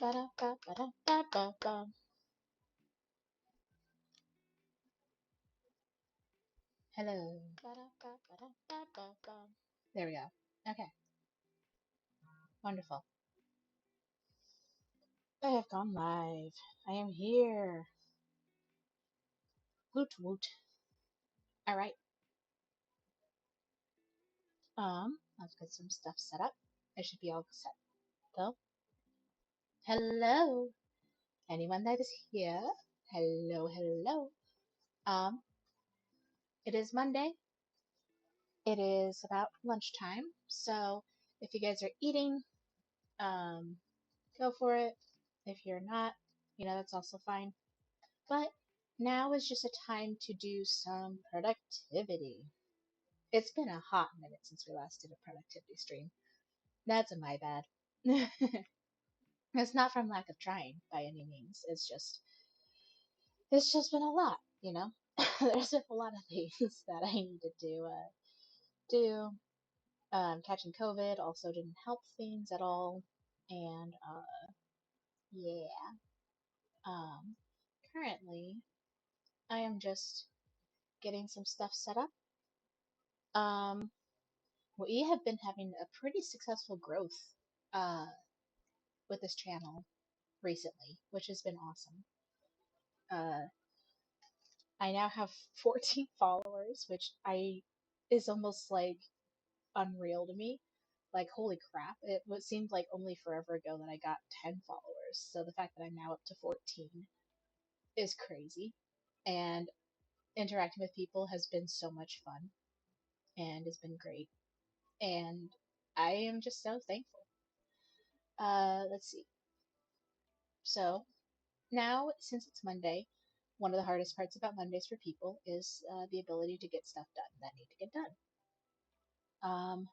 Ba-da-ba-ba-da-ba-ba-ba. Hello. Ba-da-ba-ba-da-ba-ba-ba. There we go. Okay, wonderful. I have gone live. I am here. Woot woot. All right. Let's get some stuff set up. I should be all set though. Hello. Anyone that is here. Hello, hello. Um, it is Monday. It is about lunchtime. So if you guys are eating, um, go for it. If you're not, that's also fine. But now is just a time to do some productivity. It's been a hot minute since we last did a productivity stream. That's a my bad. It's not from lack of trying by any means. It's just been a lot, There's a lot of things that I need to do. Catching COVID also didn't help things at all, and yeah. Um, Currently, I am just getting some stuff set up. Um, we have been having a pretty successful growth uh, with this channel recently, which has been awesome. Uh, I now have 14 followers, which I is almost like unreal to me. Like, holy crap! It seemed like only forever ago that I got 10 followers. So the fact that I'm now up to 14 is crazy. And interacting with people has been so much fun and has been great. And I am just so thankful. Let's see. So now, since it's Monday, one of the hardest parts about Mondays for people is the ability to get stuff done that need to get done.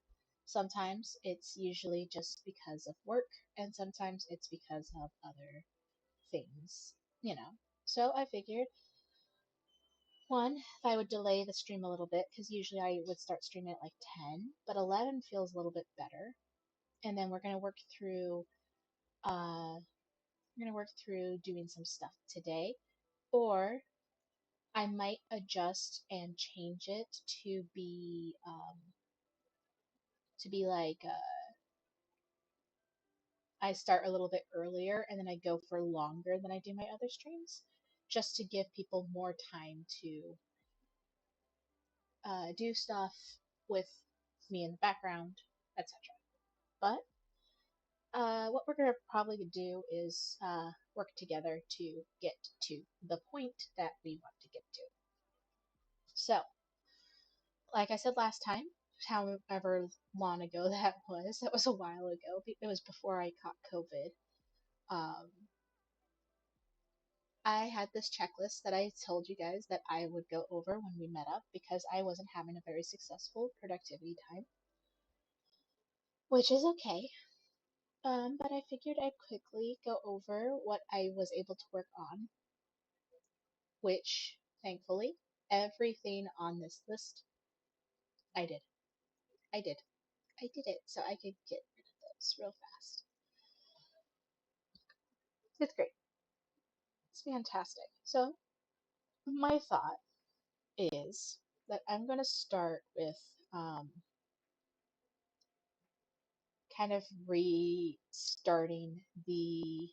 Sometimes it's usually just because of work, and sometimes it's because of other things. So I figured, one, if I would delay the stream a little bit, because usually I would start streaming at like 10, but 11 feels a little bit better. And then uh, we're gonna work through doing some stuff today, or I might adjust and change it to be like I start a little bit earlier and then I go for longer than I do my other streams, just to give people more time to do stuff with me in the background, etc. But what we're gonna probably do is work together to get to the point that we want to get to. So, like I said last time, however long ago that was a while ago. It was before I caught COVID. Um, I had this checklist that I told you guys that I would go over when we met up because I wasn't having a very successful productivity time, which is okay. But I figured I'd quickly go over what I was able to work on, which thankfully everything on this list I did. I did. I did it, so I could get rid of those real fast. It's great. It's fantastic. So my thought is that I'm going to start with um, kind of restarting the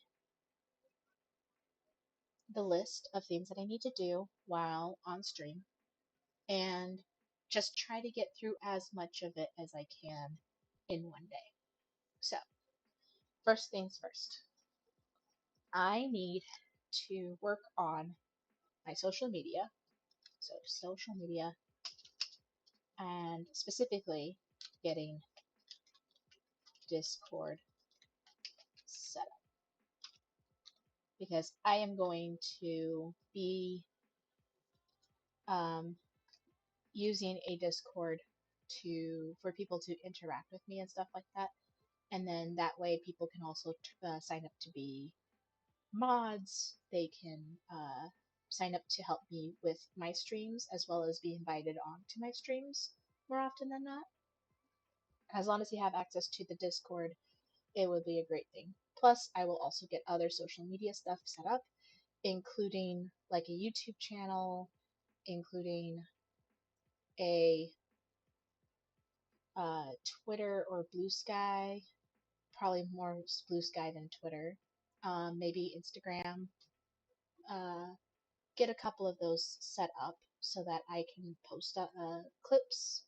list of things that I need to do while on stream, and just try to get through as much of it as I can in one day. So, first things first, I need to work on my social media. So, social media, and specifically getting Discord set up, because I am going to be um, using a Discord for people to interact with me and stuff like that. And then that way people can also sign up to be mods. They can sign up to help me with my streams, as well as be invited on to my streams more often than not. As long as you have access to the Discord, it would be a great thing. Plus, I will also get other social media stuff set up, including like a YouTube channel, including a Twitter or Blue Sky, probably more Blue Sky than Twitter, maybe Instagram. Get a couple of those set up so that I can post clips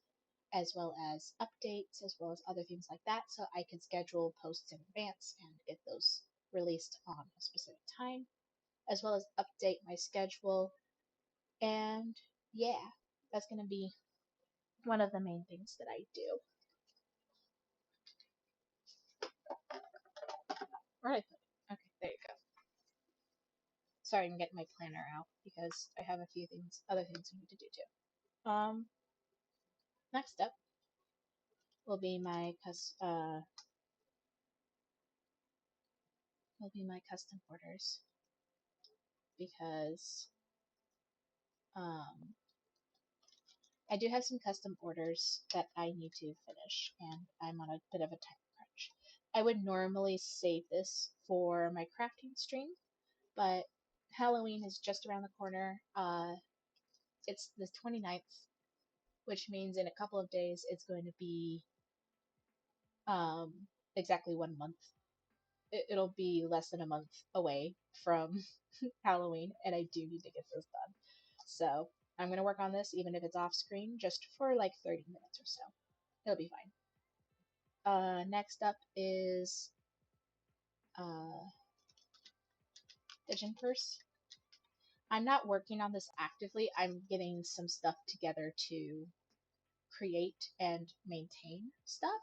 as well as updates, as well as other things like that, so I can schedule posts in advance and get those released on a specific time, as well as update my schedule. And yeah, that's going to be one of the main things that I do. Where did I put it? Okay, there you go. Sorry, I'm getting my planner out because I have a few things, other things I need to do too. Next up will be my custom orders, because um, I do have some custom orders that I need to finish, and I'm on a bit of a time crunch. I would normally save this for my crafting stream, but Halloween is just around the corner. It's the 29th, which means in a couple of days it's going to be um, exactly 1 month. It'll be less than a month away from Halloween, and I do need to get this done. So I'm gonna work on this, even if it's off screen, just for like 30 minutes or so. It'll be fine. Next up is Pigeon Purse. I'm not working on this actively. I'm getting some stuff together to create and maintain stuff.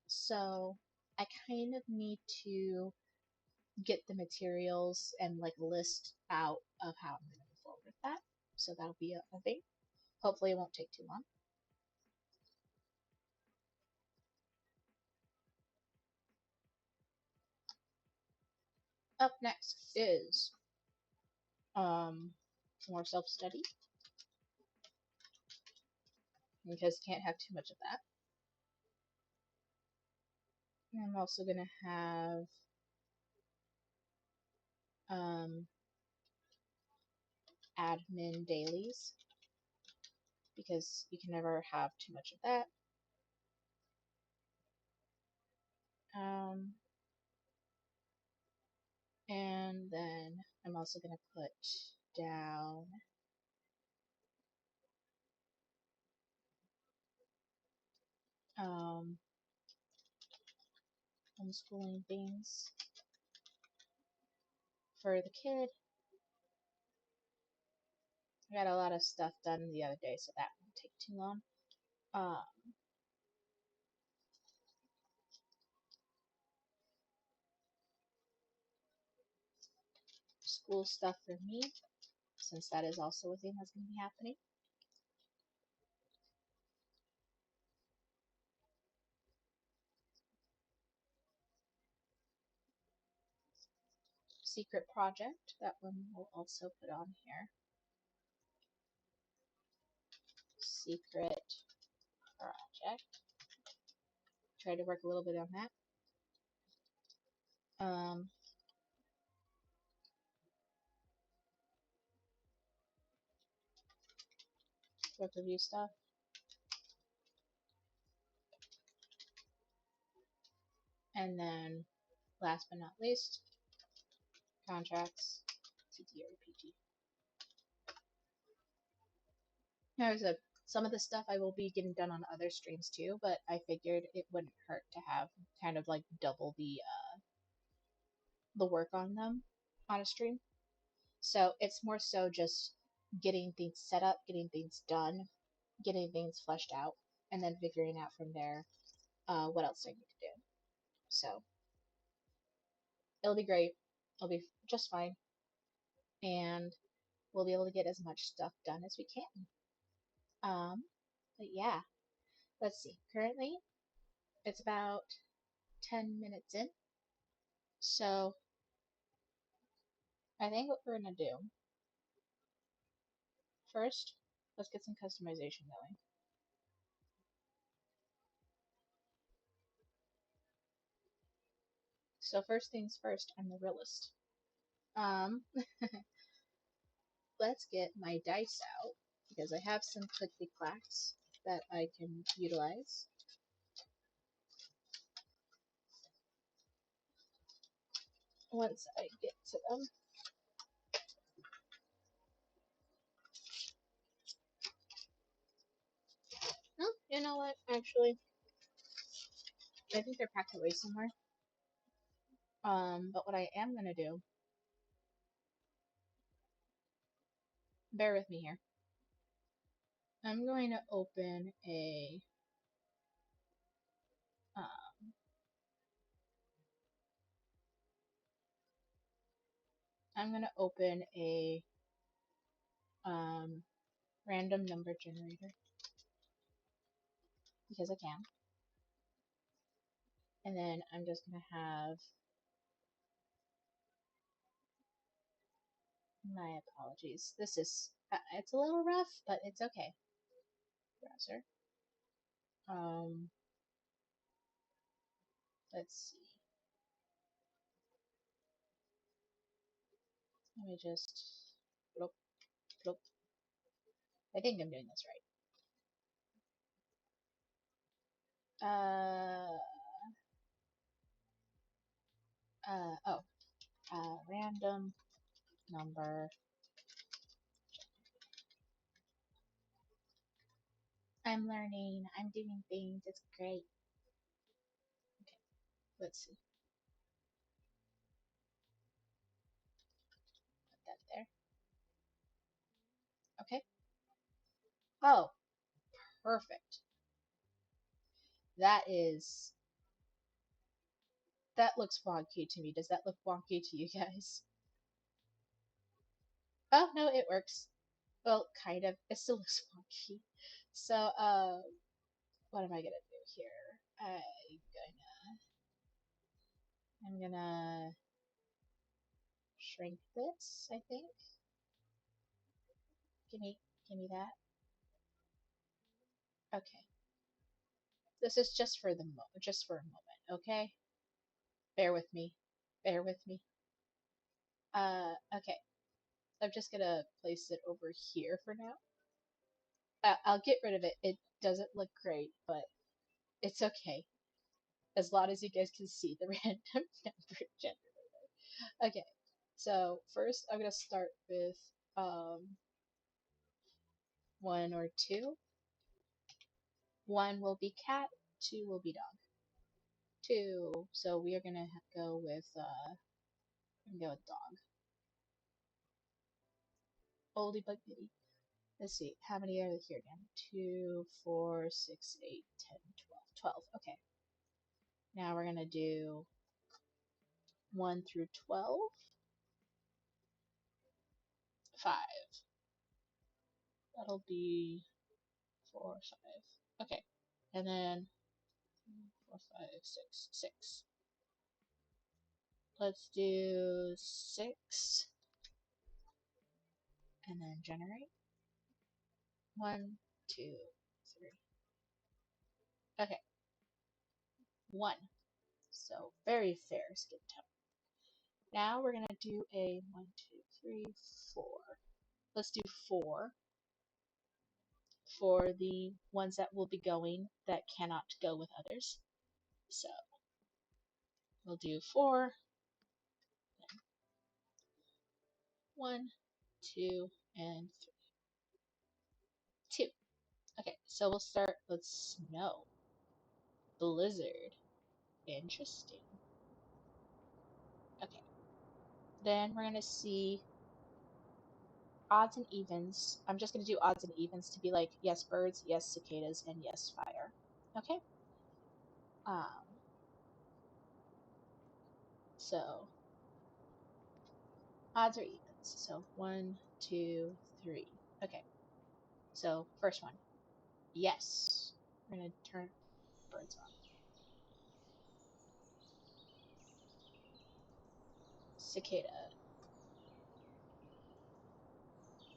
So I kind of need to get the materials and like list out of how I'm going to move forward with that. So that'll be a thing. Hopefully it won't take too long. Up next is more self-study, because can't have too much of that. And I'm also going to have admin dailies, because you can never have too much of that. And then I'm also going to put down homeschooling things for the kid. I got a lot of stuff done the other day, so that won't take too long. School stuff for me, since that is also a thing that's going to be happening. Secret project, that one we'll also put on here. Secret project. Try to work a little bit on that. Book review stuff. And then, last but not least, contracts, TTRPG. Now, as I said, some of the stuff I will be getting done on other streams too, but I figured it wouldn't hurt to have kind of like double the work on them on a stream. So it's more so just getting things set up, getting things done, getting things fleshed out, and then figuring out from there what else I need to do. So it'll be great. It'll be just fine. And we'll be able to get as much stuff done as we can. But yeah, let's see. Currently, it's about 10 minutes in. So I think what we're going to do first, let's get some customization going. So first things first, I'm the realist. Um, let's get my dice out because I have some clickety clacks that I can utilize. Once I get to them. Oh, you know what? Actually, I think they're packed away somewhere. But what I am gonna do, bear with me here. I'm going to open a, um, I'm gonna open a, random number generator because I can. And then I'm just gonna have, my apologies. This is, it's a little rough, but it's okay. Browser. Um, let's see. Let me just, bloop, bloop. I think I'm doing this right. Oh, random number. I'm learning, I'm doing things, it's great. Okay, let's see. Put that there. Okay. Oh, perfect. That is, that looks wonky to me. Does that look wonky to you guys? Oh, no, it works. Well, kind of. It still looks wonky. So, what am I gonna do here? I'm gonna shrink this, I think. Give me, give me that. Okay. This is just for the just for a moment, okay? Bear with me. Bear with me. Okay. I'm just gonna place it over here for now. I'll get rid of it. It doesn't look great, but it's okay. As long as you guys can see the random number generator. Okay. So first I'm gonna start with um 1 or 2. 1 will be cat, 2 will be dog. 2. So we are gonna go with dog. Oldie but goodie. Let's see, how many are here again? 2, 4, 6, 8, 10, 12. 12. Okay. Now we're gonna do 1 through 12. 5. That'll be 4, 5. Okay. And then 4, 5, 6, 6. Let's do 6. And then generate. 1, 2, 3. Okay. 1. So very fair skin tone. Now we're gonna do a 1, 2, 3, 4. Let's do 4 for the ones that will be going that cannot go with others. So we'll do 4, 1, 2, and 3. 2. Okay, so we'll start with snow. Blizzard. Interesting. Okay. Then we're gonna see odds and evens. I'm just gonna do odds and evens to be like yes birds, yes cicadas, and yes fire. Okay. Um. So odds or evens. So 1, 2, 3. Okay. So first one. Yes. We're gonna turn birds on. Cicada.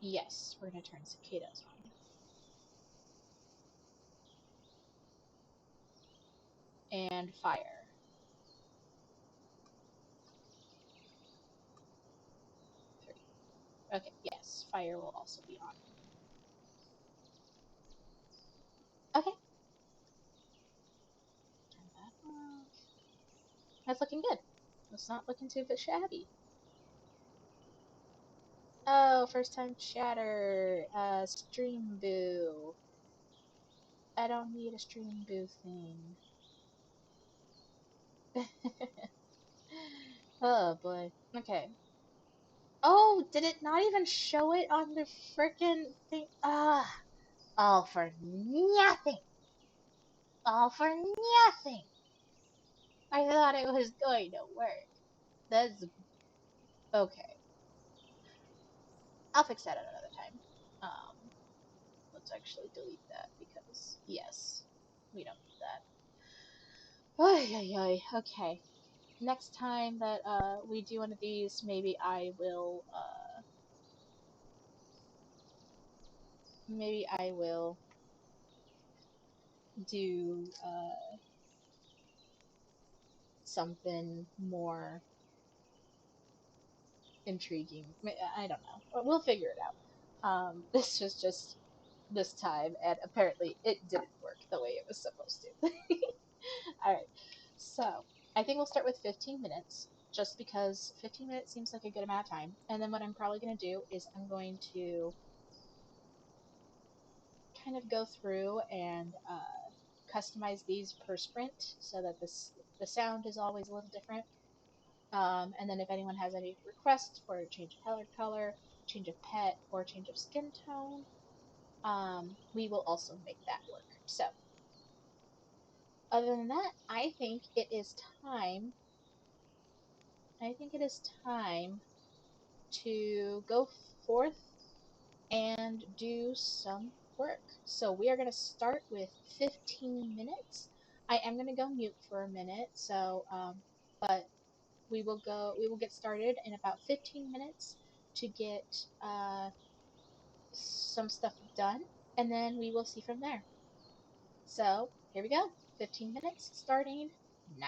Yes. We're gonna turn cicadas on. And fire. Okay, yes, fire will also be on. Okay, turn that off. That's looking good. It's not looking too bit shabby. Oh, first time chatter. Stream boo. I don't need a stream boo thing. Oh boy. Okay. Oh, did it not even show it on the frickin' thing? Ah, all for nothing. All for nothing. I thought it was going to work. That's okay. I'll fix that at another time. Let's actually delete that because yes, we don't need that. Ay, ay, ay. Okay. Next time that we do one of these, maybe I will do something more intriguing. I don't know. We'll figure it out. This was just this time, and apparently it didn't work the way it was supposed to. All right. So I think we'll start with 15 minutes, just because 15 minutes seems like a good amount of time. And then what I'm probably going to do is I'm going to kind of go through and customize these per sprint so that the sound is always a little different. And then if anyone has any requests for a change of color, change of pet, or change of skin tone, we will also make that work. So other than that, time. I think it is time to go forth and do some work. So we are going to start with 15 minutes. I am going to go mute for a minute. But we will get started in about 15 minutes to get some stuff done, and then we will see from there. So here we go. 15 minutes starting now.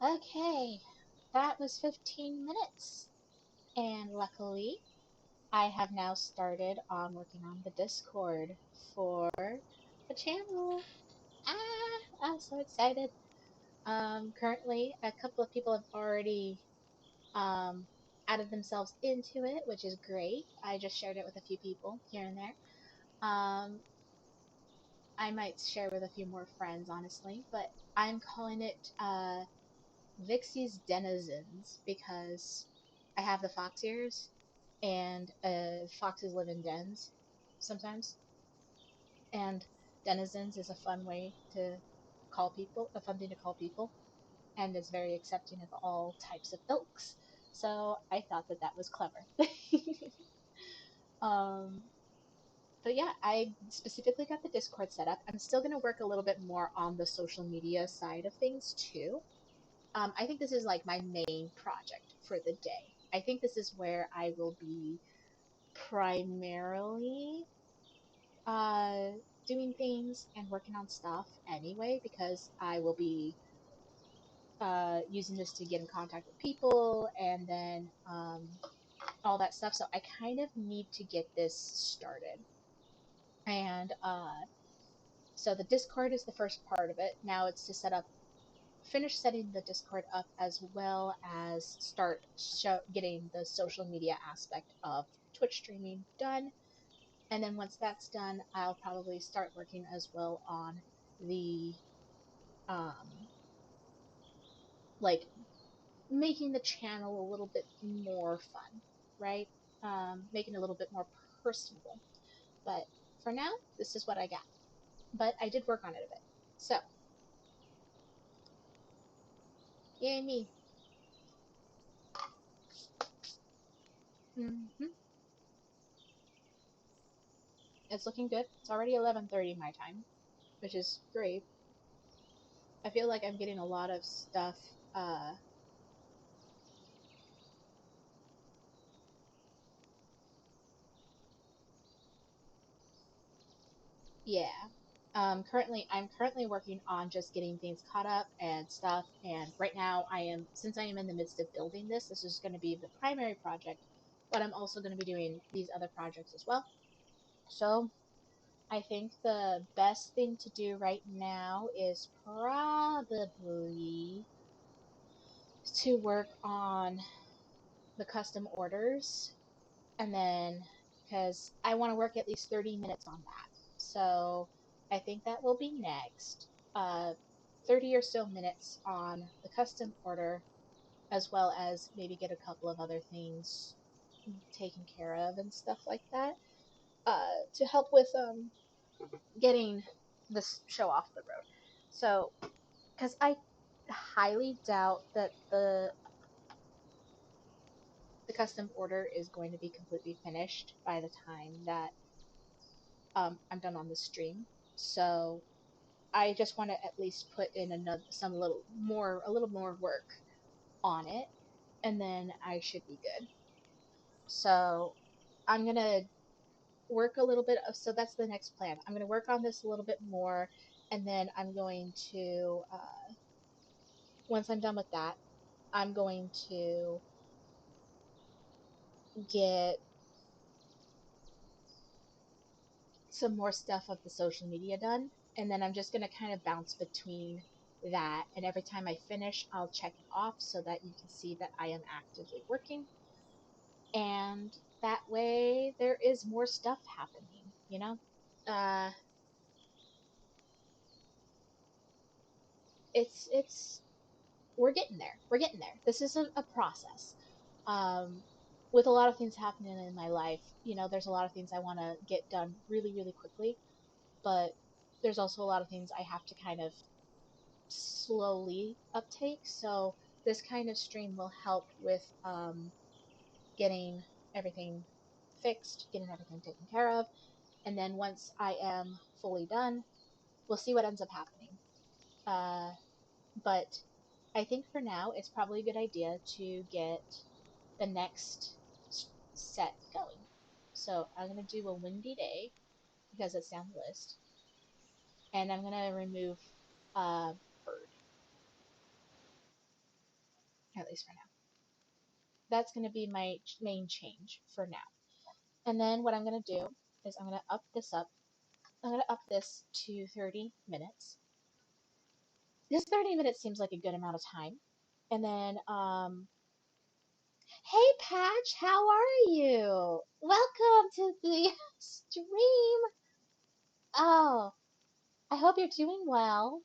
Okay, that was 15 minutes. And luckily, I have now started on working on the Discord for the channel. Ah, I'm so excited. Currently, a couple of people have already um, added themselves into it, which is great. I just shared it with a few people here and there. Um, I might share with a few more friends, honestly, but I'm calling it Vixie's Denizens because I have the fox ears, and foxes live in dens sometimes, and denizens is a fun way to call people, a fun thing to call people, and it's very accepting of all types of ilks. So I thought that that was clever. um, but yeah, I specifically got the Discord set up. I'm still going to work a little bit more on the social media side of things too. I think this is like my main project for the day. I think this is where I will be primarily uh, doing things and working on stuff anyway, because I will be using this to get in contact with people and then all that stuff. So I kind of need to get this started. And so the Discord is the first part of it. Now it's to finish setting the Discord up as well as start getting the social media aspect of Twitch streaming done. And then once that's done, I'll probably start working as well on the um, like making the channel a little bit more fun, right? Making it a little bit more personable. But for now, this is what I got. But I did work on it a bit. So, yay me. Hmm. It's looking good. It's already 11:30 my time, which is great. I feel like I'm getting a lot of stuff. Uh, yeah. I'm currently working on just getting things caught up and stuff. And right now, since I am in the midst of building this, this is going to be the primary project, but I'm also going to be doing these other projects as well. So I think the best thing to do right now is probably to work on the custom orders, and then because I want to work at least 30 minutes on that. So I think that will be next. 30 or so minutes on the custom order, as well as maybe get a couple of other things taken care of and stuff like that, to help with getting this show off the road. So, because I highly doubt that the custom order is going to be completely finished by the time that I'm done on the stream. So I just want to at least put in a little more work on it, and then I should be good. So I'm gonna work a little bit of. So that's the next plan. I'm gonna work on this a little bit more, and then I'm going to once I'm done with that, I'm going to get some more stuff of the social media done, and then I'm just going to kind of bounce between that, and every time I finish I'll check it off so that you can see that I am actively working, and that way there is more stuff happening, you know. uh it's we're getting there, this is a process. um with a lot of things happening in my life, there's a lot of things I want to get done really really quickly, but there's also a lot of things I have to kind of slowly uptake. So this kind of stream will help with getting everything fixed, getting everything taken care of, and then once I am fully done, we'll see what ends up happening. Uh, but I think for now, it's probably a good idea to get the next set going. So I'm gonna do a windy day because it's down the list, and I'm gonna remove bird. at least for now. That's going to be my main change for now. And then what I'm going to do is I'm going to up this up. I'm going to up this to 30 minutes. This 30 minutes seems like a good amount of time. And then, hey Patch, how are you? Welcome to the stream. Oh, I hope you're doing well.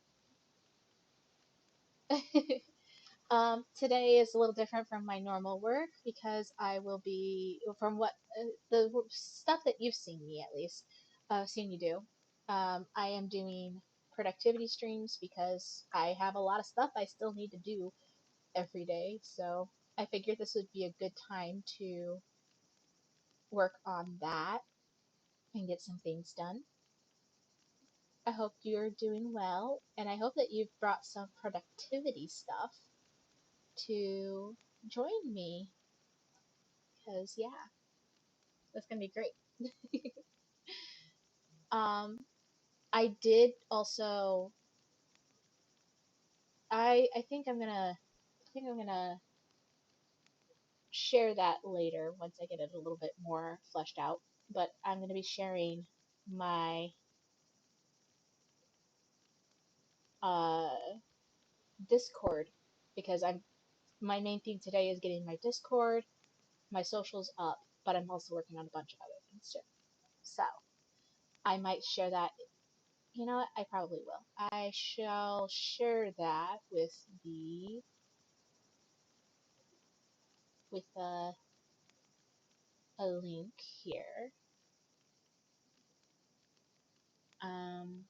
Today is a little different from my normal work because I will be, from what the stuff that you've seen me at least, seen you do. I am doing productivity streams because I have a lot of stuff I still need to do every day. So I figured this would be a good time to work on that and get some things done. I hope you're doing well, and I hope that you've brought some productivity stuff to join me because yeah, that's gonna be great. um, I did also. I think I'm gonna share that later once I get it a little bit more fleshed out. But I'm gonna be sharing my uh Discord because I'm my main theme today is getting my Discord, my socials up, but I'm also working on a bunch of other things too. So I might share that. You know what? I probably will. I shall share that with a link here. Um,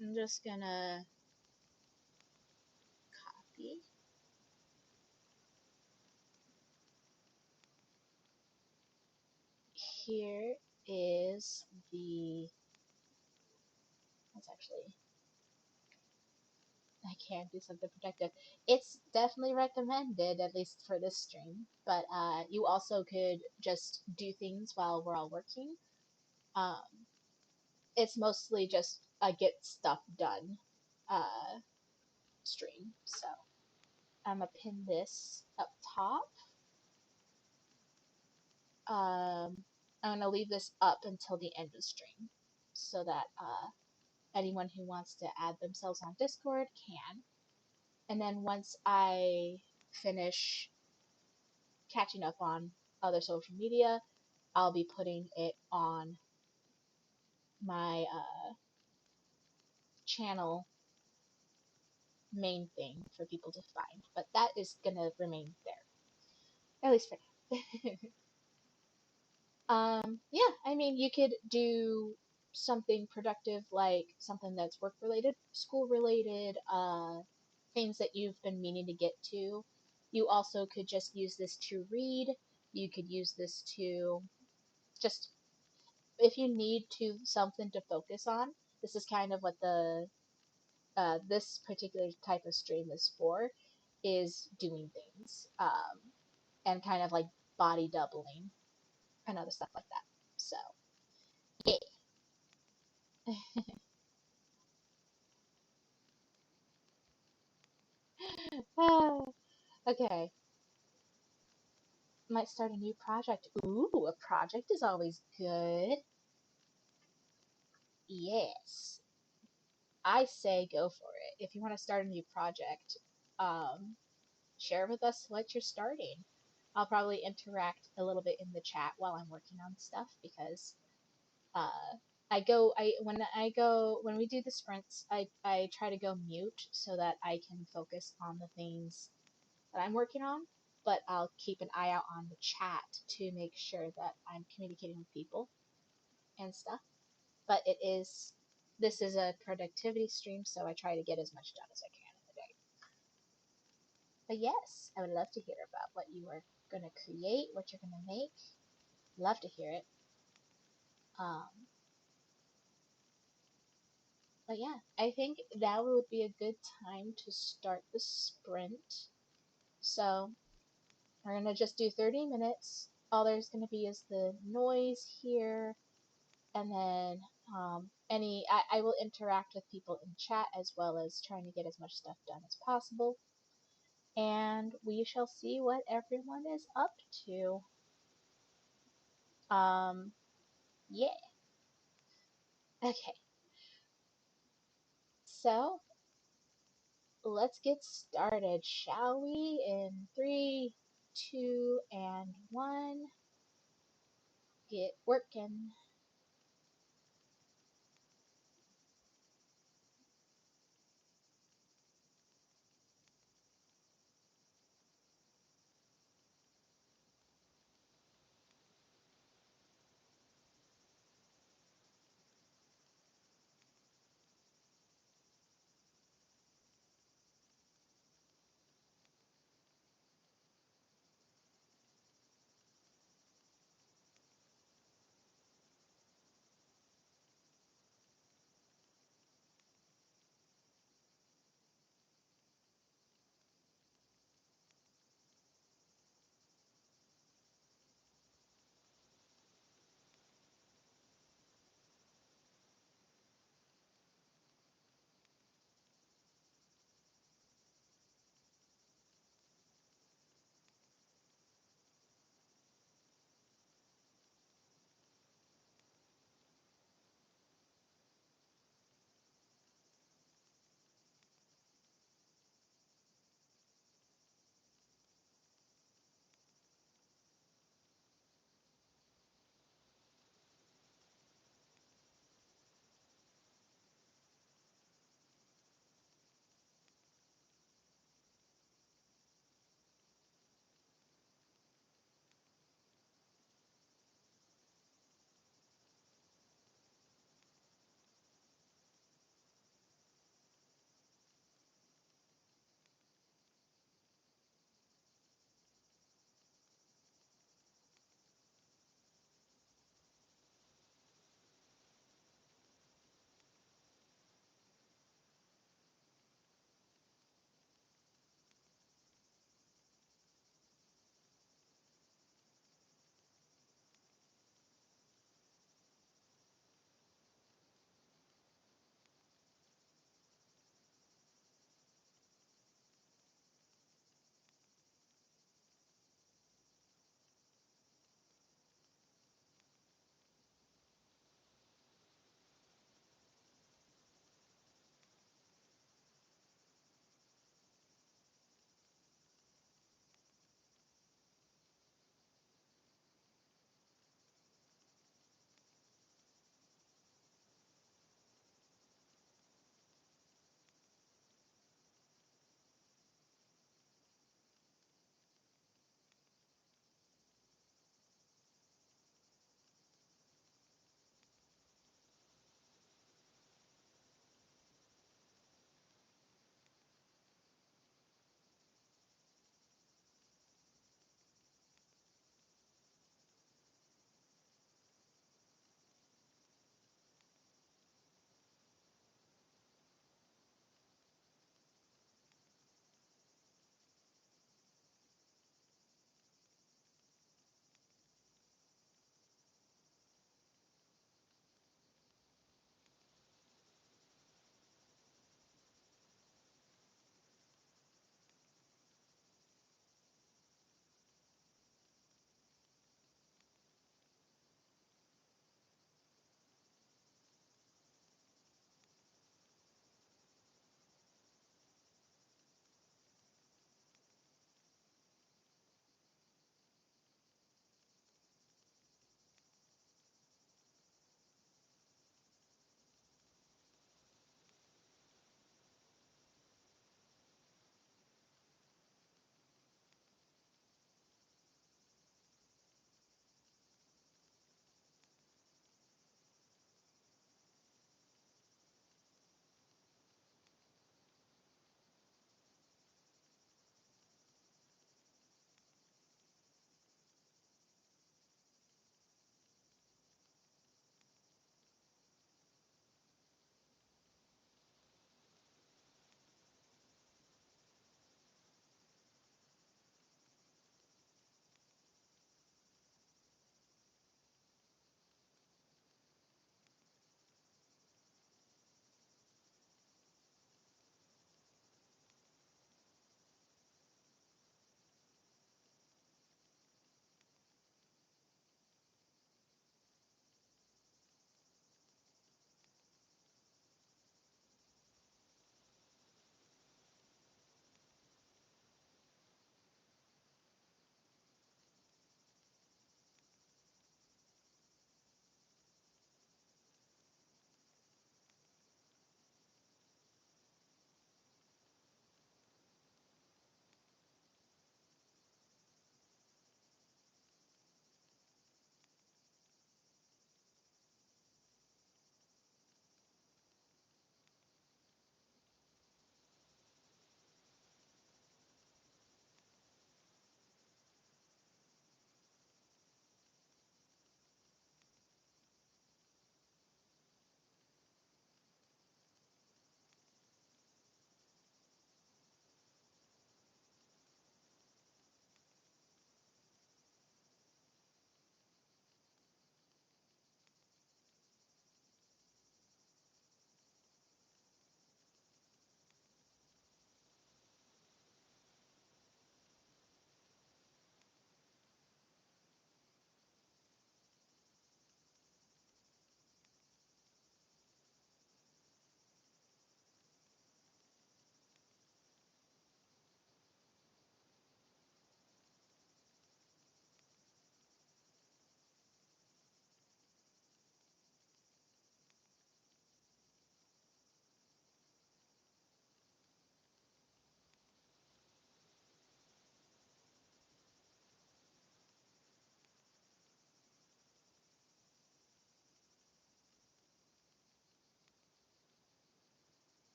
I'm just gonna copy. Here is the. That's actually. I can't do something protective. It's definitely recommended, at least for this stream. But you also could just do things while we're all working. Um, it's mostly just a get stuff done uh, stream. So I'm gonna pin this up top. I'm gonna leave this up until the end of the stream so that anyone who wants to add themselves on Discord can. And then once I finish catching up on other social media, I'll be putting it on my channel main thing for people to find. But that is gonna remain there, at least for now. Yeah, I mean, you could do something productive like something that's work related, school related, things that you've been meaning to get to. You also could just use this to read. You could use this to just, if you need to something to focus on. This is kind of what the this particular type of stream is for, is doing things, and kind of like body doubling and other stuff like that. So yeah. Okay, might start a new project. Ooh, a project is always good. Yes, I say go for it. If you want to start a new project, um, share with us what you're starting. I'll probably interact a little bit in the chat while I'm working on stuff because when we do the sprints, I try to go mute so that I can focus on the things that I'm working on, but I'll keep an eye out on the chat to make sure that I'm communicating with people and stuff. But this is a productivity stream, so I try to get as much done as I can in the day. But yes, I would love to hear about what you are going to create, what you're going to make. Love to hear it. Um, but yeah, I think that would be a good time to start the sprint. So we're going to just do 30 minutes. All there's going to be is the noise here, and then I will interact with people in chat as well as trying to get as much stuff done as possible. and we shall see what everyone is up to. Um, yeah. Okay. So let's get started, shall we? In three, two, and one. Get working.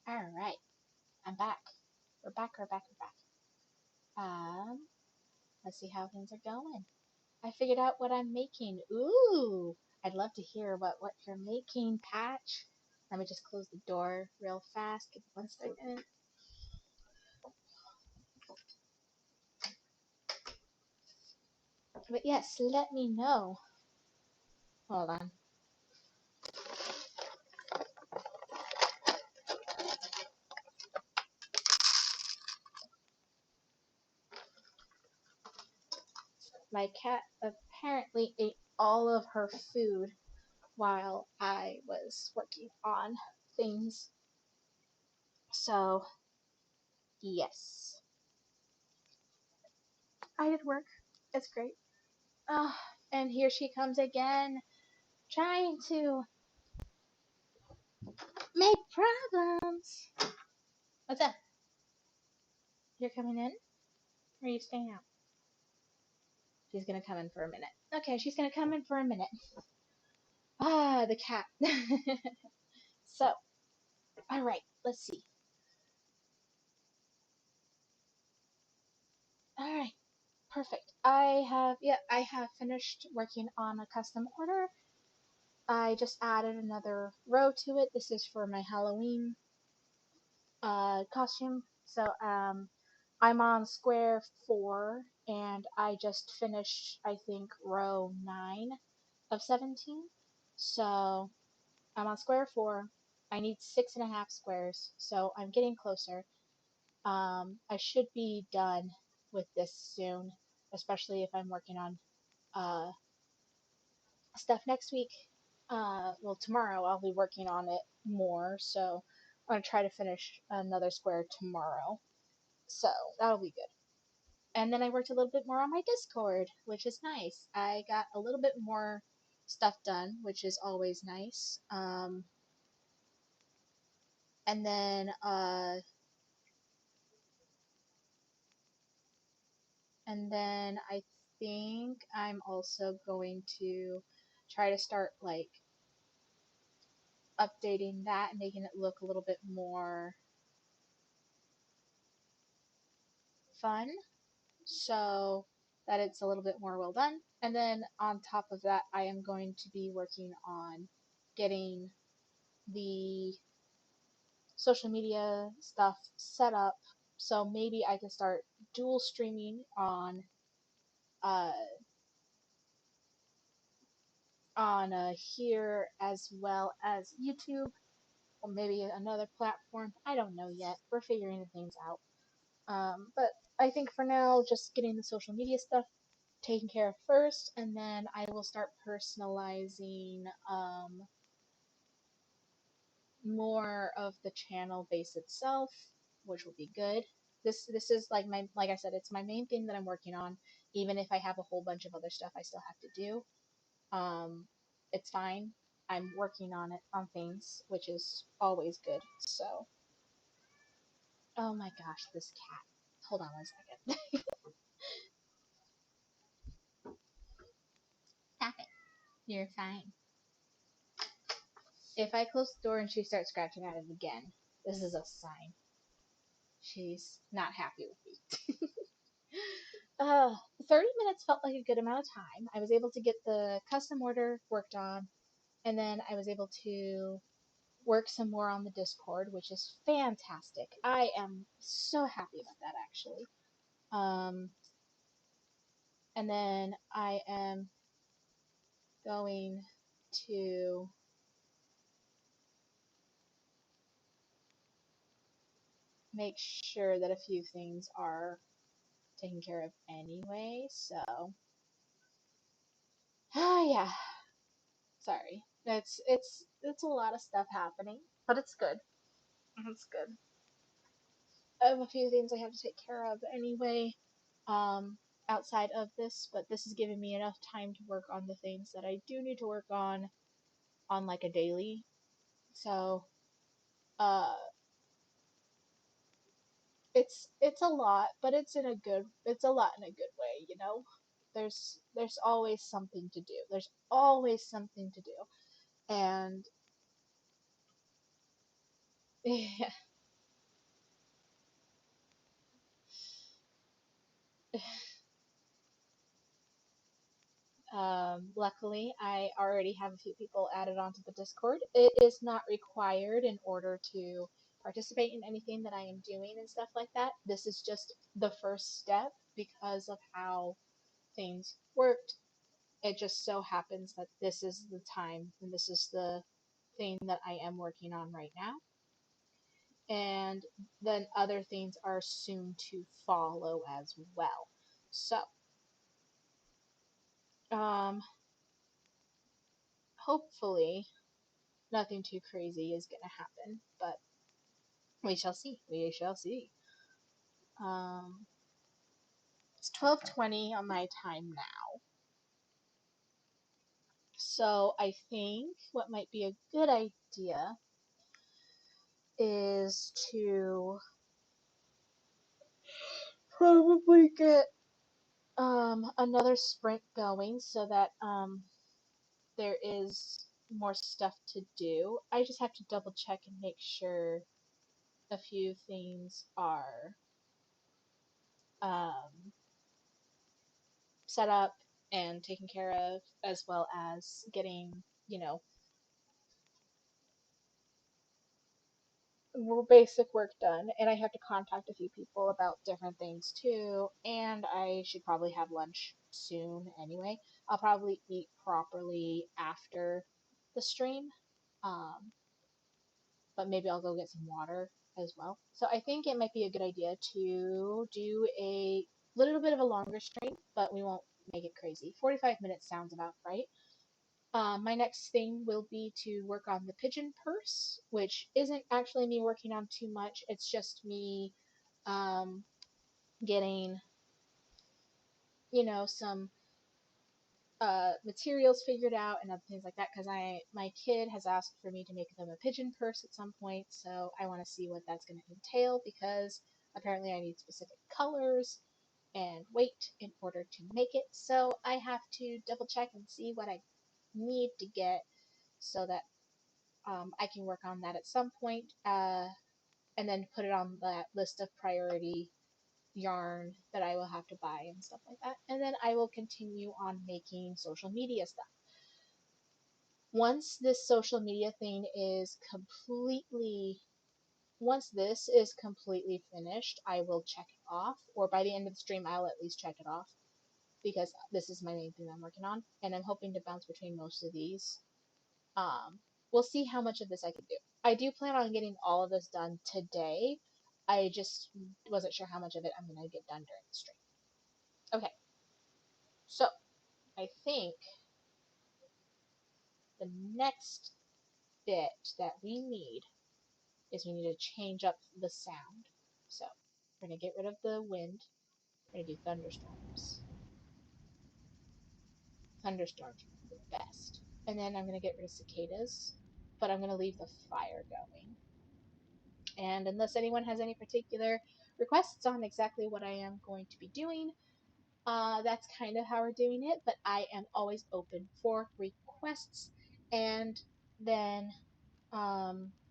All right, I'm back. We're back. We're back. We're back. Let's see how things are going. I figured out what I'm making. Ooh, I'd love to hear what you're making, Patch. Let me just close the door real fast. Give me 1 second. But yes, let me know. Hold on. My cat apparently ate all of her food while I was working on things. So, yes. I did work. It's great. Oh, and here she comes again, trying to make problems. What's up? You're coming in? Or are you staying out? She's gonna come in for a minute. Okay, she's gonna come in for a minute. Ah, the cat. So, alright, let's see. Alright, perfect. I have finished working on a custom order. I just added another row to it. This is for my Halloween costume. So I'm on square 4 and I just finished I think row 9 of 17. So I'm on square 4. I need 6.5 squares, so I'm getting closer. I should be done with this soon, especially if I'm working on uh, stuff next week. Well, tomorrow I'll be working on it more, so I'm gonna try to finish another square tomorrow. So that'll be good. And then I worked a little bit more on my Discord, which is nice. I got a little bit more stuff done, which is always nice. And then I think I'm also going to try to start like updating that and making it look a little bit more fun so that it's a little bit more well done. And then on top of that, I am going to be working on getting the social media stuff set up so maybe I can start dual streaming uh on here as well as YouTube or maybe another platform. I don't know yet. We're figuring things out. But I think for now, just getting the social media stuff taken care of first, and then I will start personalizing more of the channel base itself, which will be good. This is like I said, it's my main thing that I'm working on. Even if I have a whole bunch of other stuff I still have to do, it's fine. I'm working on it on things, which is always good. So, oh my gosh, this cat. Hold on 1 second. Stop it. You're fine. If I close the door and she starts scratching at it again, this is a sign. She's not happy with me. 30 minutes felt like a good amount of time. I was able to get the custom order worked on, and then I was able to work some more on the Discord, which is fantastic. I am so happy about that, actually. Um, and then I am going to make sure that a few things are taken care of anyway, so. Yeah, sorry. It's a lot of stuff happening, but it's good. It's good. I have a few things I have to take care of anyway, um, outside of this, but this is giving me enough time to work on the things that I do need to work on like a daily. So, uh, it's a lot, but it's a lot in a good way, you know. There's always something to do. There's always something to do, and yeah. Luckily, I already have a few people added onto the Discord. It is not required in order to participate in anything that I am doing and stuff like that. This is just the first step because of how things worked. It just so happens that this is the time and this is the thing that I am working on right now. And then other things are soon to follow as well. So, um, hopefully nothing too crazy is gonna happen, but we shall see. We shall see. Um, it's 12:20 on my time now, so I think what might be a good idea is to probably get another sprint going so that there is more stuff to do. I just have to double check and make sure a few things are um, set up and taken care of, as well as getting, you know, basic work done. And I have to contact a few people about different things too. And I should probably have lunch soon anyway. I'll probably eat properly after the stream. Um, but maybe I'll go get some water as well. So I think it might be a good idea to do a little bit of a longer stream, but we won't make it crazy. 45 minutes sounds about right. My next thing will be to work on the pigeon purse, which isn't actually me working on too much. It's just me um, getting, some materials figured out and other things like that. Because my kid has asked for me to make them a pigeon purse at some point, so I want to see what that's going to entail. Because apparently I need specific colors and weight in order to make it. So I have to double check and see what I need to get so that I can work on that at some point, and then put it on that list of priority yarn that I will have to buy and stuff like that. And then I will continue on making social media stuff. Once this social media thing is once this is completely finished, I will check it off, or by the end of the stream, I'll at least check it off because this is my main thing I'm working on, and I'm hoping to bounce between most of these. We'll see how much of this I can do. I do plan on getting all of this done today. I just wasn't sure how much of it I'm going to get done during the stream. Okay, so I think the next bit that we need is we need to change up the sound. So we're going to get rid of the wind. We're going to do thunderstorms. Thunderstorms are the best. And then I'm going to get rid of cicadas, but I'm going to leave the fire going. And unless anyone has any particular requests on exactly what I am going to be doing, that's kind of how we're doing it. But I am always open for requests, and then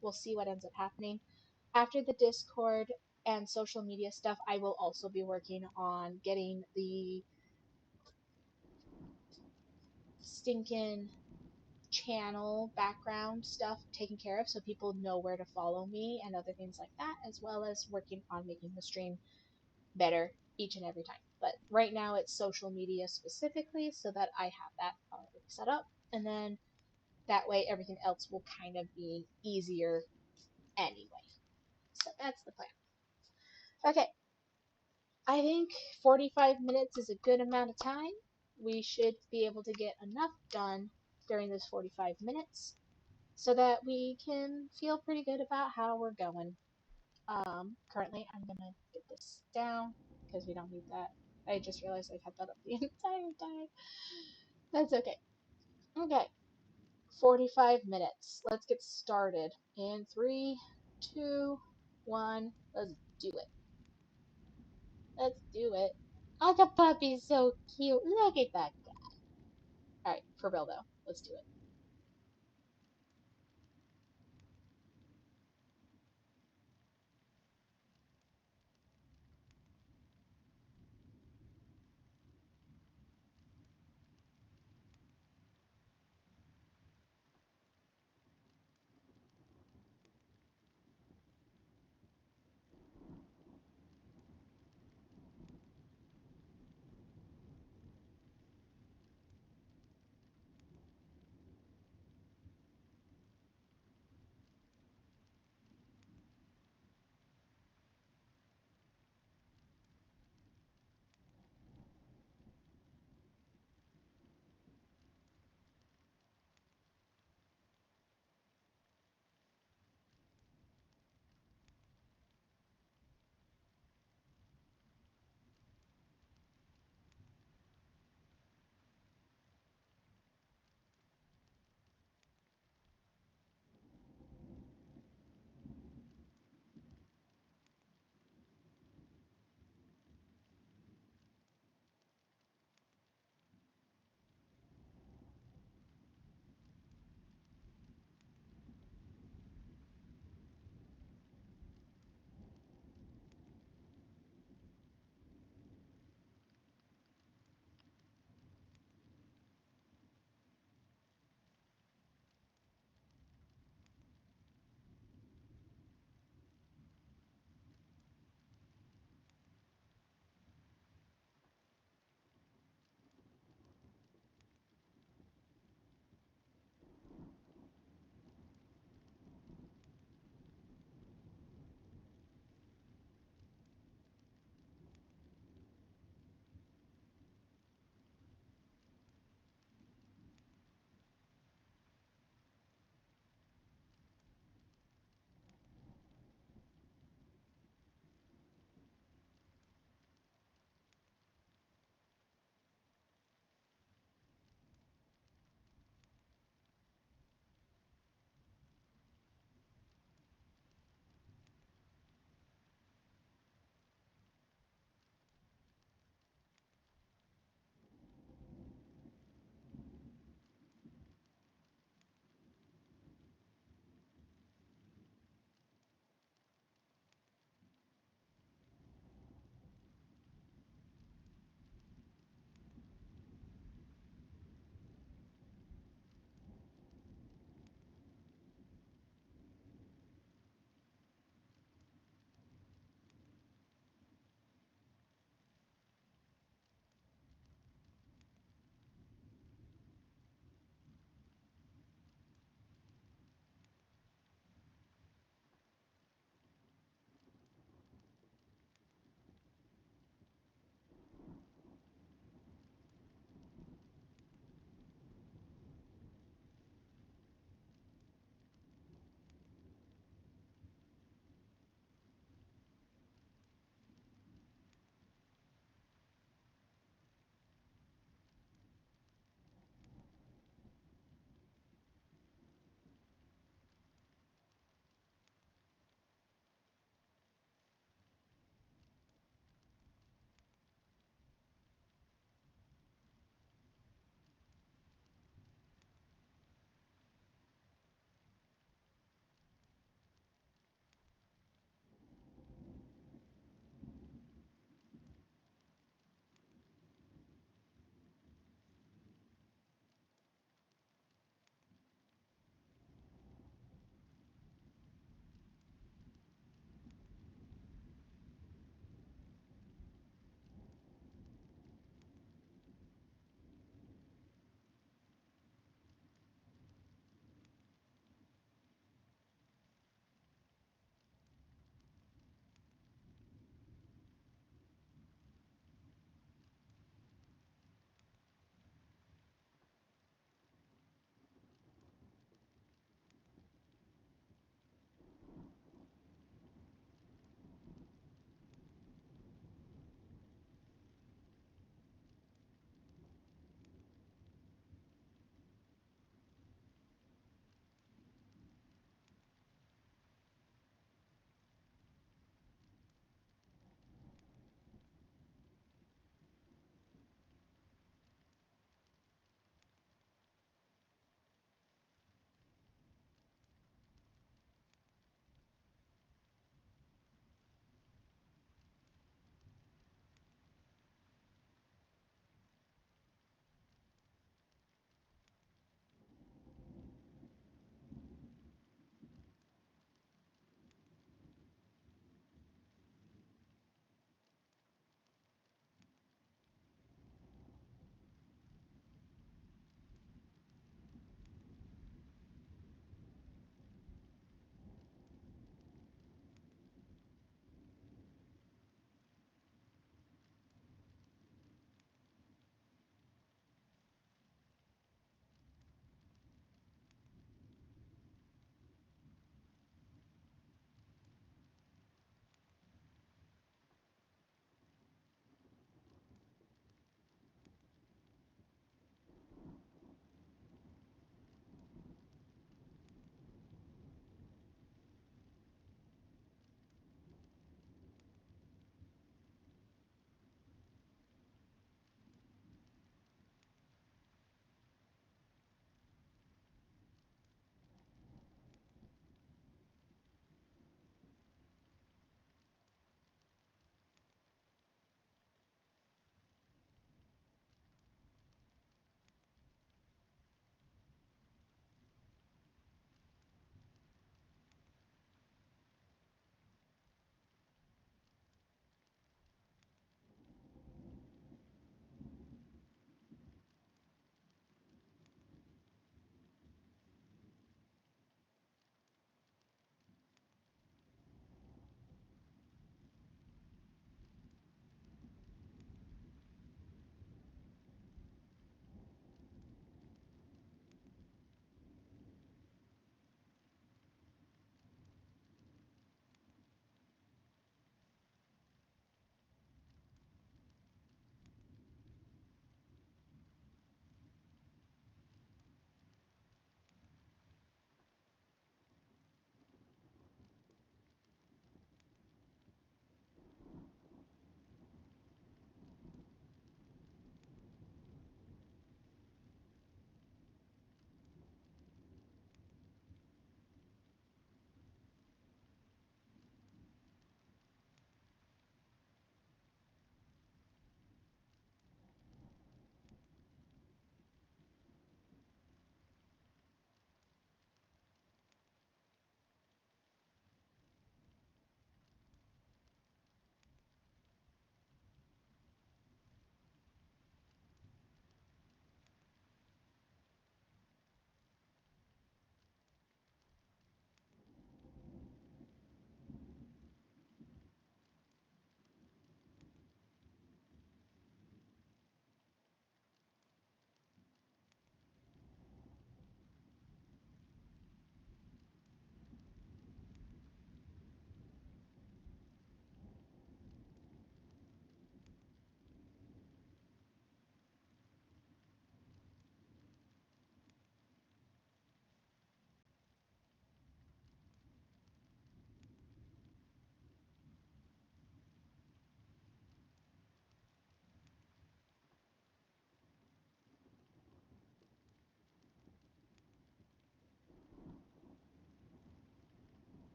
we'll see what ends up happening. After the Discord and social media stuff, I will also be working on getting the stinking channel background stuff taken care of so people know where to follow me and other things like that, as well as working on making the stream better each and every time. But right now it's social media specifically so that I have that already set up, and then that way everything else will kind of be easier anyway. So that's the plan. Okay, I think 45 minutes is a good amount of time. We should be able to get enough done during those 45 minutes so that we can feel pretty good about how we're going. Currently, I'm gonna get this down because we don't need that. I just realized I've had that up the entire time. That's okay. Okay, 45 minutes. Let's get started. In three, two, one, let's do it. Let's do it. Oh, the puppy's so cute. Look at that guy. Alright, for real though. Let's do it.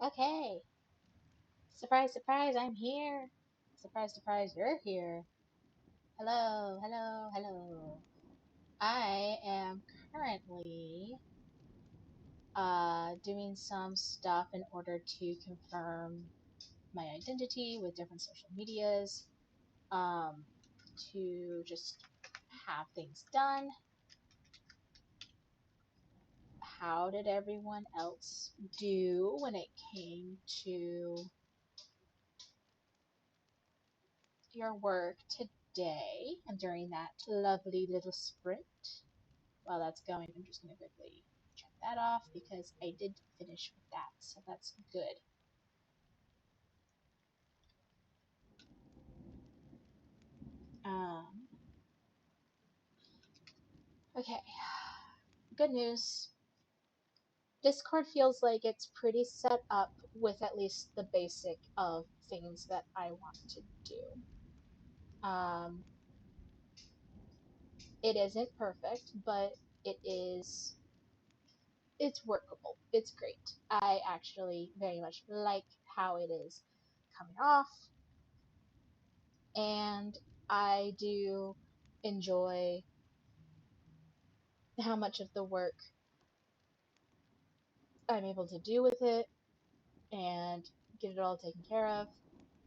Okay. Surprise, surprise, I'm here. Surprise, surprise, you're here. Hello, hello, hello. I am currently doing some stuff in order to confirm my identity with different social medias, um, to just have things done. How did everyone else do when it came to your work today and during that lovely little sprint? While that's going, I'm just going to quickly check that off because I did finish with that, so that's good. Um, okay, good news. Discord feels like it's pretty set up with at least the basic of things that I want to do. It isn't perfect, but it's workable. It's great. I actually very much like how it is coming off, and I do enjoy how much of the work I'm able to do with it and get it all taken care of.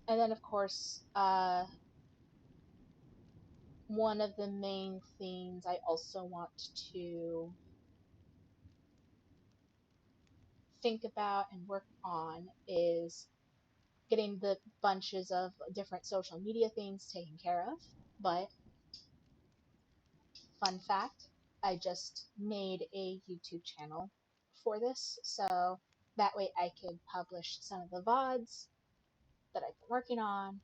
And then, of course, one of the main things I also want to think about and work on is getting the bunches of different social media things taken care of. But, fun fact, I just made a YouTube channel for this, so that way I could publish some of the VODs that I've been working on,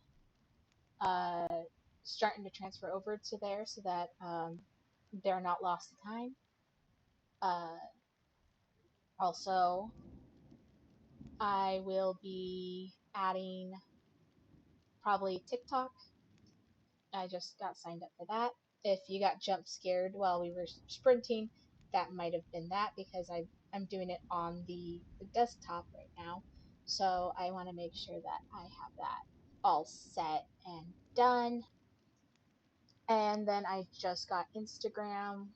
uh, starting to transfer over to there so that they're not lost to time. Uh, Also, I will be adding probably TikTok. I just got signed up for that. If you got jump scared while we were sprinting, that might have been that because I'm doing it on the desktop right now. So I want to make sure that I have that all set and done. And then I just got Instagram,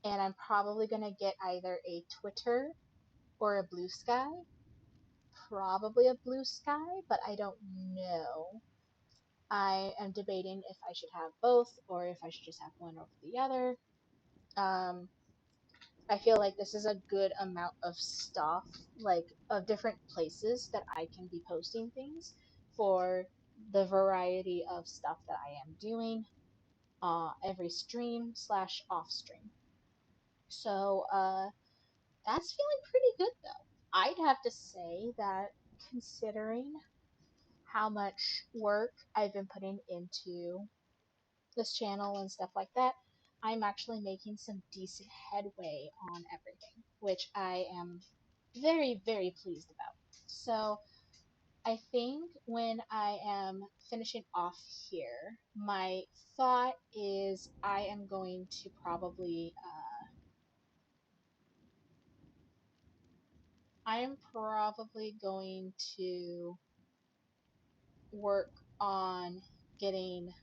and I'm probably going to get either a Twitter or a Blue Sky. Probably a Blue Sky, but I don't know. I am debating if I should have both or if I should just have one over the other. Um, I feel like this is a good amount of stuff, like of different places that I can be posting things for the variety of stuff that I am doing every stream slash off stream. So that's feeling pretty good though. I'd have to say that considering how much work I've been putting into this channel and stuff like that, I'm actually making some decent headway on everything, which I am very, very pleased about. So I think when I am finishing off here, my thought is I am going to probably, I am probably going to work on getting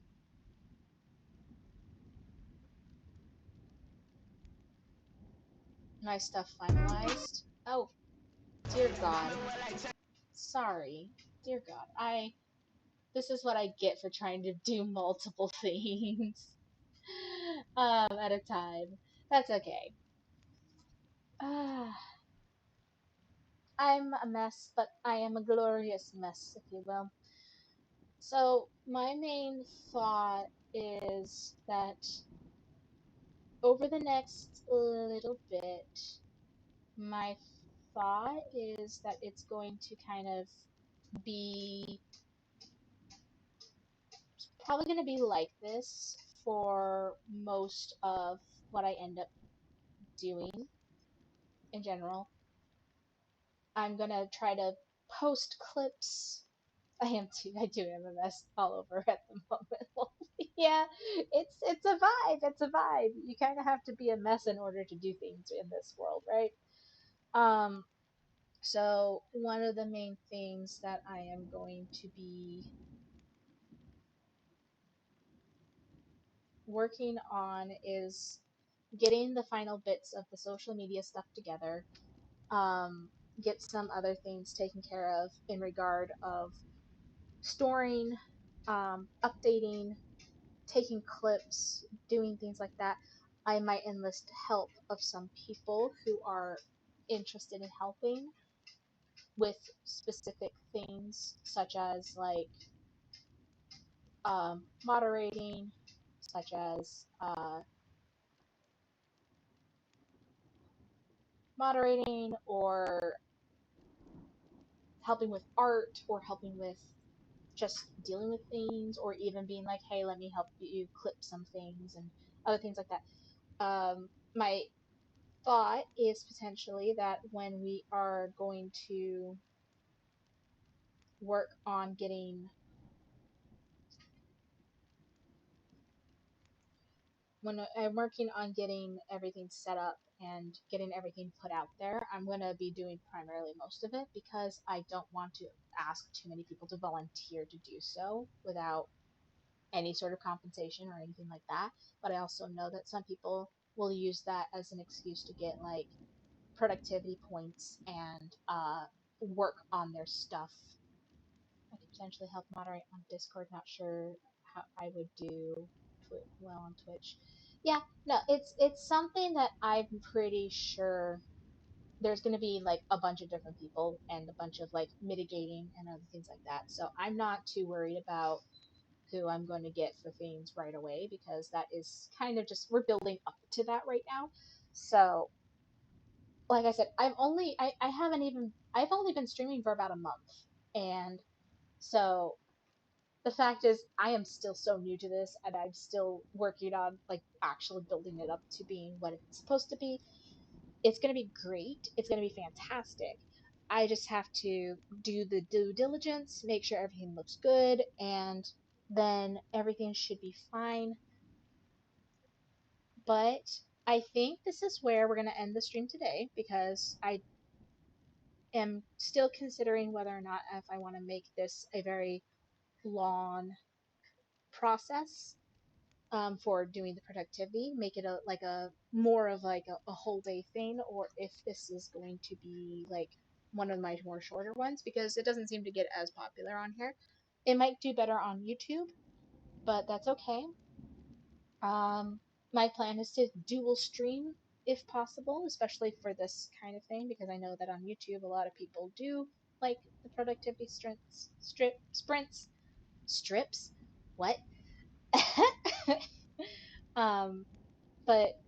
my stuff finalized. Oh, dear God. Sorry. Dear God. This is what I get for trying to do multiple things at a time. That's okay. Uh, I'm a mess, but I am a glorious mess, if you will. So, my main thought is that over the next little bit, my thought is that it's going to kind of be probably going to be like this for most of what I end up doing in general. I'm going to try to post clips. I do have a mess all over at the moment. Yeah, it's a vibe. It's a vibe. You kind of have to be a mess in order to do things in this world, right? Um, So, one of the main things that I am going to be working on is getting the final bits of the social media stuff together, um, get some other things taken care of in regard of storing, updating, taking clips, doing things like that. I might enlist help of some people who are interested in helping with specific things, such as like moderating, such as moderating or helping with art or helping with just dealing with things or even being like, hey, let me help you clip some things and other things like that. My thought is potentially that when we are going to work on getting when I'm working on getting everything set up and getting everything put out there, I'm going to be doing primarily most of it because I don't want to ask too many people to volunteer to do so without any sort of compensation or anything like that. But I also know that some people will use that as an excuse to get like productivity points and work on their stuff. I could potentially help moderate on Discord. Not sure how I would do well on Twitch. Yeah, no, it's something that I'm pretty sure there's going to be like a bunch of different people and a bunch of like mitigating and other things like that. So I'm not too worried about who I'm going to get for things right away because that is kind of just we're building up to that right now. So like I said, I haven't even I've only been streaming for about a month. And so the fact is I am still so new to this and I'm still working on like actually building it up to being what it's supposed to be. It's going to be great. It's going to be fantastic. I just have to do the due diligence, make sure everything looks good, and then everything should be fine. But I think this is where we're going to end the stream today because I am still considering whether or not if I want to make this a very long process for doing the productivity, make it a like a more of like a whole day thing, or if this is going to be like one of my more shorter ones because it doesn't seem to get as popular on here. It might do better on YouTube, but that's okay. Um, my plan is to dual stream if possible, especially for this kind of thing, because I know that on YouTube a lot of people do like the productivity sprints, strips. What? um, but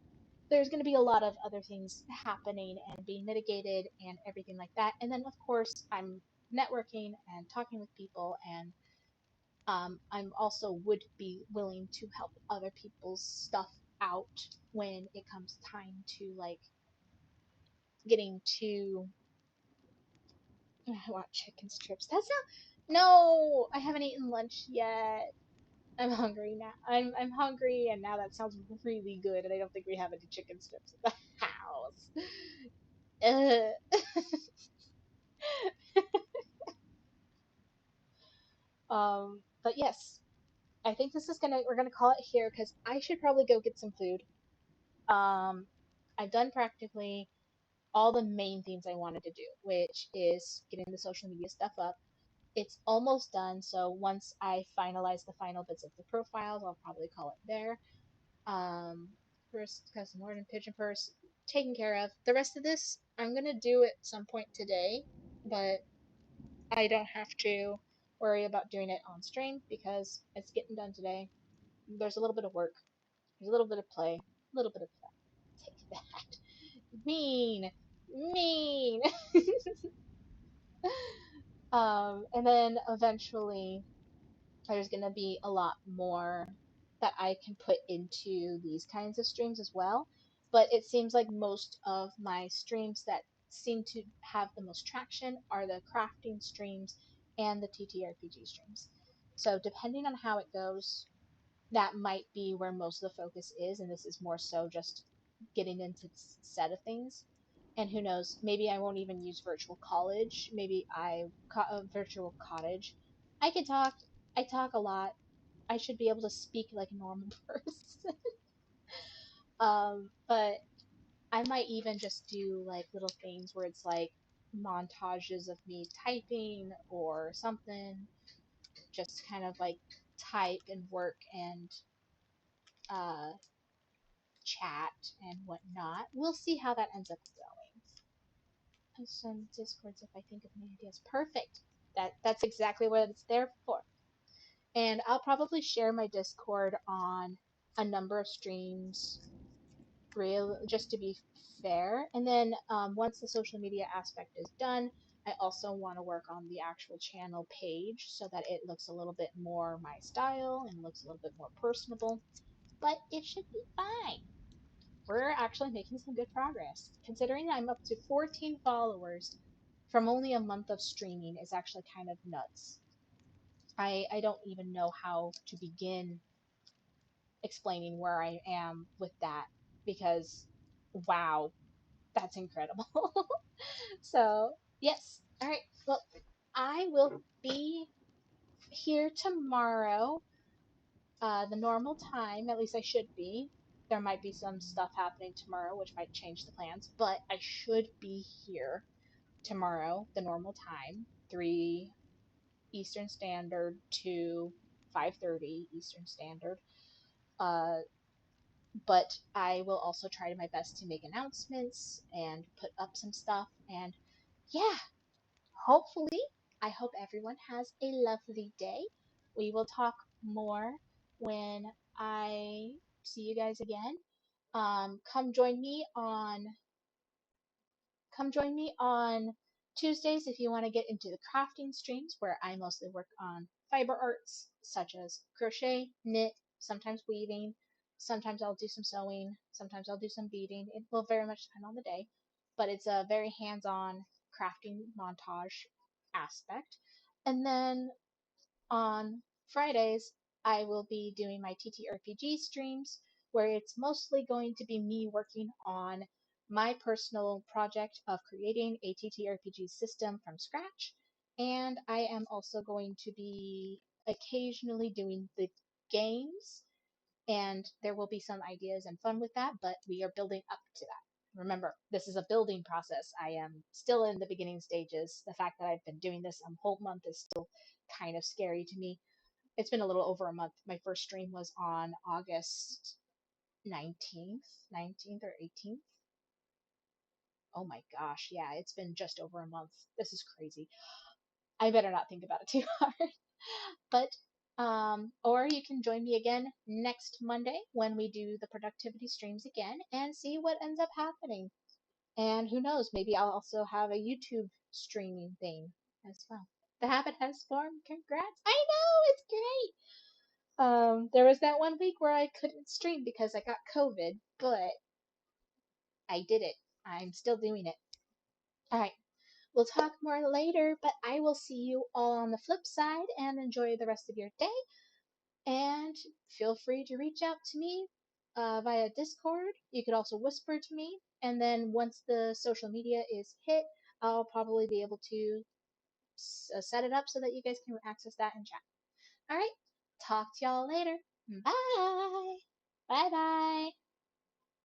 there's going to be a lot of other things happening and being mitigated and everything like that. And then, of course, I'm networking and talking with people, and I'm also would be willing to help other people's stuff out when it comes time to like getting to. I want chicken strips. That's not. No, I haven't eaten lunch yet. I'm hungry now. I'm hungry, and now that sounds really good. And I don't think we have any chicken strips at the house. But yes, I think this is gonna we're gonna call it here because I should probably go get some food. Um, I've done practically all the main things I wanted to do, which is getting the social media stuff up. It's almost done, so once I finalize the final bits of the profiles, I'll probably call it there. First cousin Lord and Pigeon Purse taken care of. The rest of this I'm gonna do at some point today, but I don't have to worry about doing it on stream because it's getting done today. There's a little bit of work, there's a little bit of play, a little bit of play. Take that. Mean. Mean. And then eventually there's gonna be a lot more that I can put into these kinds of streams as well. But it seems like most of my streams that seem to have the most traction are the crafting streams and the TTRPG streams. So depending on how it goes, that might be where most of the focus is, and this is more so just getting into the set of things. And who knows, maybe I won't even use virtual college. Maybe virtual cottage. I can talk. I talk a lot. I should be able to speak like a normal person. But I might even just do like little things where it's like montages of me typing or something, just kind of like type and work and uh, chat and whatnot. We'll see how that ends up going. I'll send discords if I think of any ideas. Perfect. That's exactly what it's there for. And I'll probably share my Discord on a number of streams, real just to be fair. And then once the social media aspect is done, I also want to work on the actual channel page so that it looks a little bit more my style and looks a little bit more personable. But it should be fine. We're actually making some good progress. Considering I'm up to 14 followers from only a month of streaming is actually kind of nuts. I don't even know how to begin explaining where I am with that because wow, that's incredible. So, yes. All right. Well, I will be here tomorrow, the normal time. At least I should be. There might be some stuff happening tomorrow, which might change the plans, but I should be here tomorrow, the normal time, 3 Eastern Standard to 5:30 Eastern Standard. Uh, but I will also try my best to make announcements and put up some stuff. And yeah, hopefully, I hope everyone has a lovely day. We will talk more when I see you guys again. Um, come join me on come join me on Tuesdays if you want to get into the crafting streams where I mostly work on fiber arts such as crochet, knit, sometimes weaving, sometimes I'll do some sewing, sometimes I'll do some beading. It will very much depend on the day, but it's a very hands-on crafting montage aspect. And then on Fridays, I will be doing my TTRPG streams where it's mostly going to be me working on my personal project of creating a TTRPG system from scratch. And I am also going to be occasionally doing the games, and there will be some ideas and fun with that, but we are building up to that. Remember, this is a building process. I am still in the beginning stages. The fact that I've been doing this a whole month is still kind of scary to me. It's been a little over a month. My first stream was on August 19th or 18th. Oh my gosh, yeah, it's been just over a month. This is crazy. I better not think about it too hard. But or you can join me again next Monday when we do the productivity streams again and see what ends up happening. And who knows, maybe I'll also have a YouTube streaming thing as well. The habit has formed. Congrats. I know, it's great. There was that one week where I couldn't stream because I got COVID, but I did it. I'm still doing it. All right. We'll talk more later, but I will see you all on the flip side and enjoy the rest of your day. And feel free to reach out to me via Discord. You could also whisper to me. And then once the social media is hit, I'll probably be able to set it up so that you guys can access that and chat. All right. Talk to y'all later. Bye. Bye bye.